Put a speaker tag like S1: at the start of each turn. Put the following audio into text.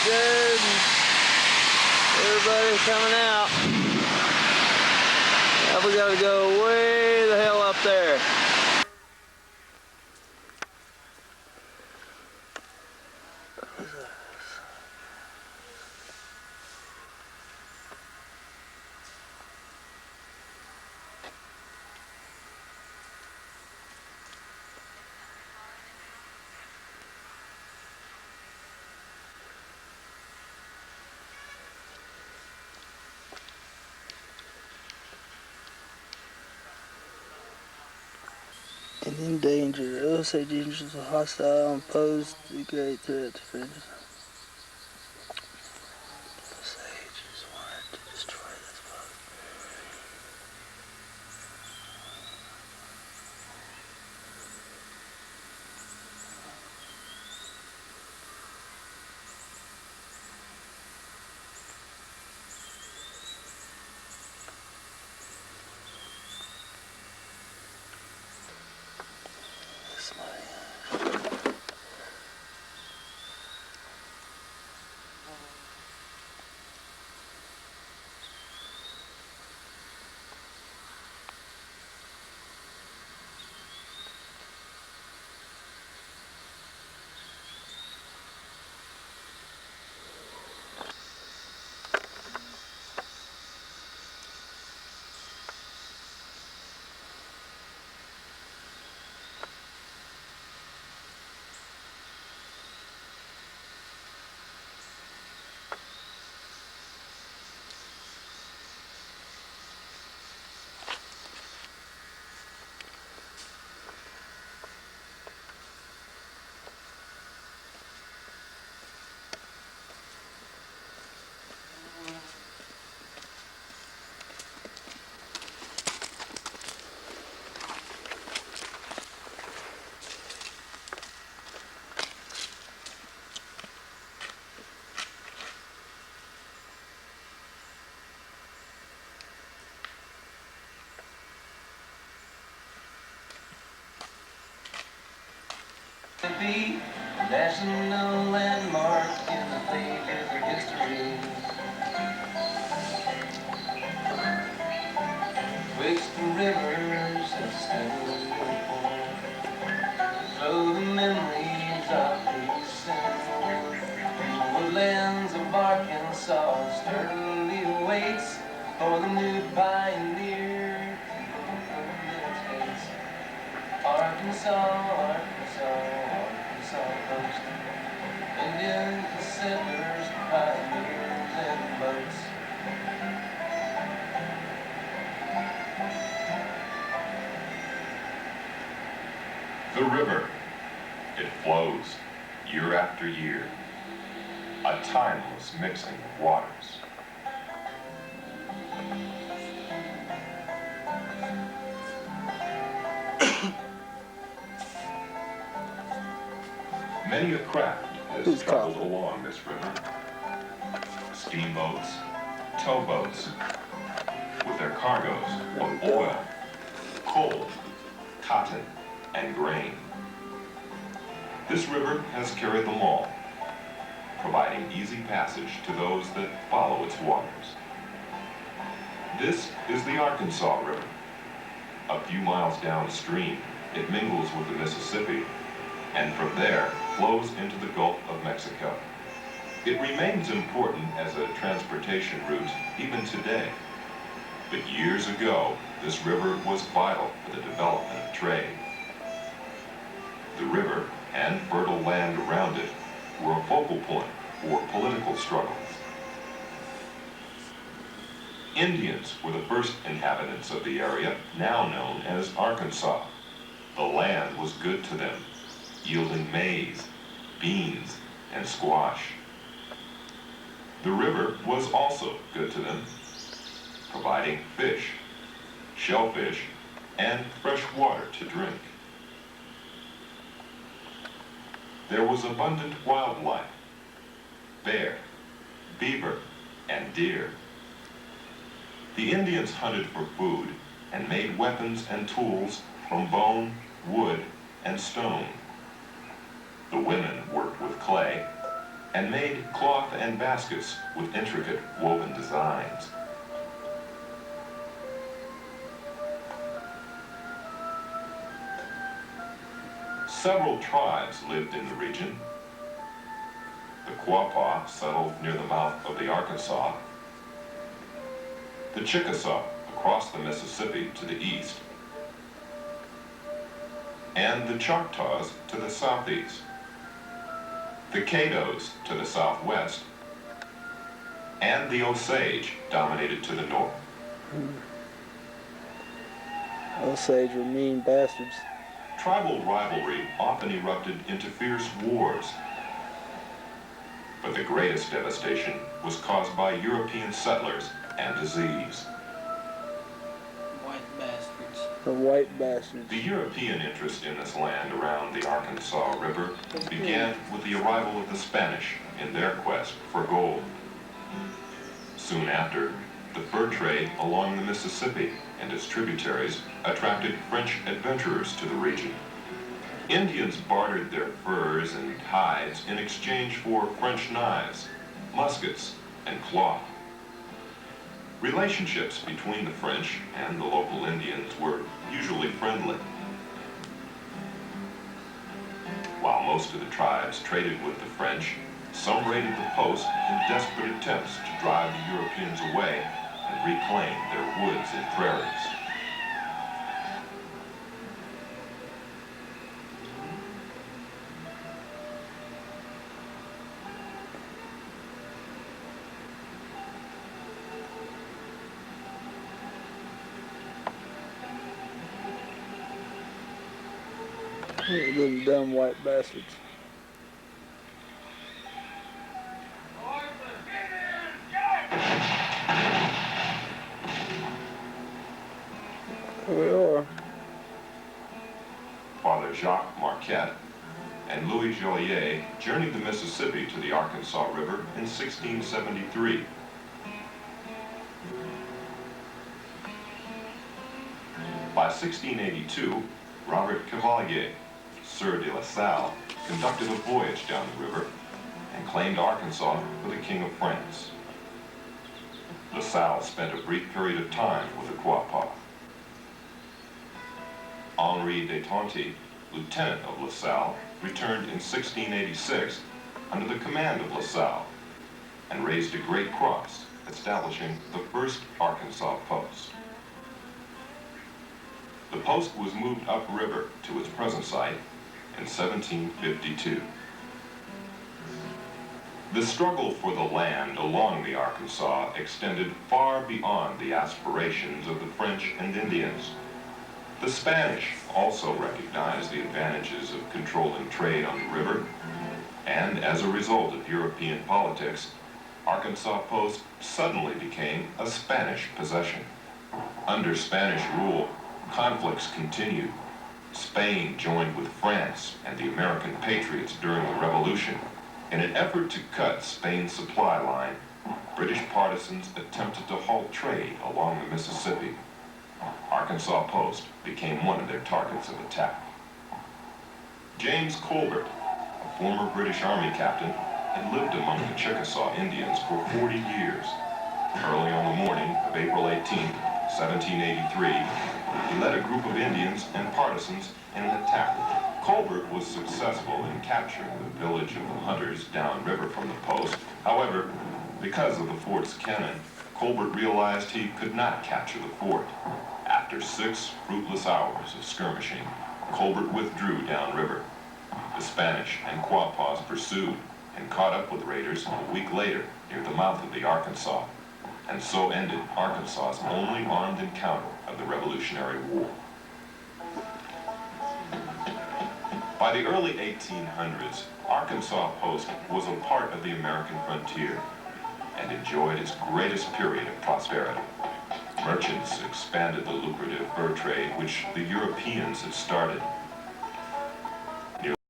S1: Jared and everybody coming out. Now we gotta go way the hell up there. In danger. Osage Indians are hostile and pose a great threat to friends. Osage is wanted to destroy this boat.
S2: Be a national landmark in the pages of history. Twixt the rivers of stone, flow the memories of these sins. The woodlands of Arkansas sturdily awaits for the new pioneer to meditate. Arkansas, Arkansas. Coast. Indian settlers, pioneers, and boats.
S3: The river, it flows year after year, a timeless mixing of waters. Many a craft has traveled along this river. Steamboats, towboats, with their cargoes of oil, coal, cotton, and grain. This river has carried them all, providing easy passage to those that follow its waters. This is the Arkansas River. A few miles downstream, it mingles with the Mississippi, and from there flows into the Gulf of Mexico. It remains important as a transportation route even today. But years ago, this river was vital for the development of trade. The river and fertile land around it were a focal point for political struggles. Indians were the first inhabitants of the area, now known as Arkansas. The land was good to them, yielding maize, beans, and squash. The river was also good to them, providing fish, shellfish, and fresh water to drink. There was abundant wildlife, bear, beaver, and deer. The Indians hunted for food and made weapons and tools from bone, wood, and stone. The women worked with clay, and made cloth and baskets with intricate woven designs. Several tribes lived in the region. The Quapaw settled near the mouth of the Arkansas, the Chickasaw across the Mississippi to the east, and the Choctaws to the southeast, the Canoes to the southwest, and the Osage dominated to the north.
S1: Osage were mean bastards.
S3: Tribal rivalry often erupted into fierce wars, but the greatest devastation was caused by European settlers and disease.
S2: White bastards.
S1: The white bastards.
S3: The European interest in this land around the Arkansas River began with the arrival of the Spanish in their quest for gold. Soon after, the fur trade along the Mississippi and its tributaries attracted French adventurers to the region. Indians bartered their furs and hides in exchange for French knives, muskets, and cloth. Relationships between the French and the local Indians were usually friendly. While most of the tribes traded with the French, some raided the post in desperate attempts to drive the Europeans away and reclaim their woods and prairies.
S1: Them dumb white bastards. Here we are.
S3: Father Jacques Marquette and Louis Joliet journeyed the Mississippi to the Arkansas River in 1673. By 1682, Robert Cavalier, Sieur de La Salle, conducted a voyage down the river and claimed Arkansas for the King of France. La Salle spent a brief period of time with the Quapaw. Henri de Tonty, lieutenant of La Salle, returned in 1686 under the command of La Salle and raised a great cross, establishing the first Arkansas post. The post was moved upriver to its present site in 1752. The struggle for the land along the Arkansas extended far beyond the aspirations of the French and Indians. The Spanish also recognized the advantages of controlling trade on the river, and as a result of European politics, Arkansas Post suddenly became a Spanish possession. Under Spanish rule, conflicts continued. Spain joined with France and the American patriots during the Revolution. In an effort to cut Spain's supply line, British partisans attempted to halt trade along the Mississippi. Arkansas Post became one of their targets of attack. James Colbert, a former British Army captain, had lived among the Chickasaw Indians for 40 years. Early on the morning of April 18, 1783, he led a group of Indians and partisans in an attack. Colbert was successful in capturing the village of the hunters downriver from the post. However, because of the fort's cannon, Colbert realized he could not capture the fort. After 6 fruitless hours of skirmishing, Colbert withdrew downriver. The Spanish and Quapaws pursued and caught up with raiders a week later near the mouth of the Arkansas, and so ended Arkansas's only armed encounter of the Revolutionary War. By the early 1800s, Arkansas Post was a part of the American frontier and enjoyed its greatest period of prosperity. Merchants expanded the lucrative fur trade which the Europeans had started.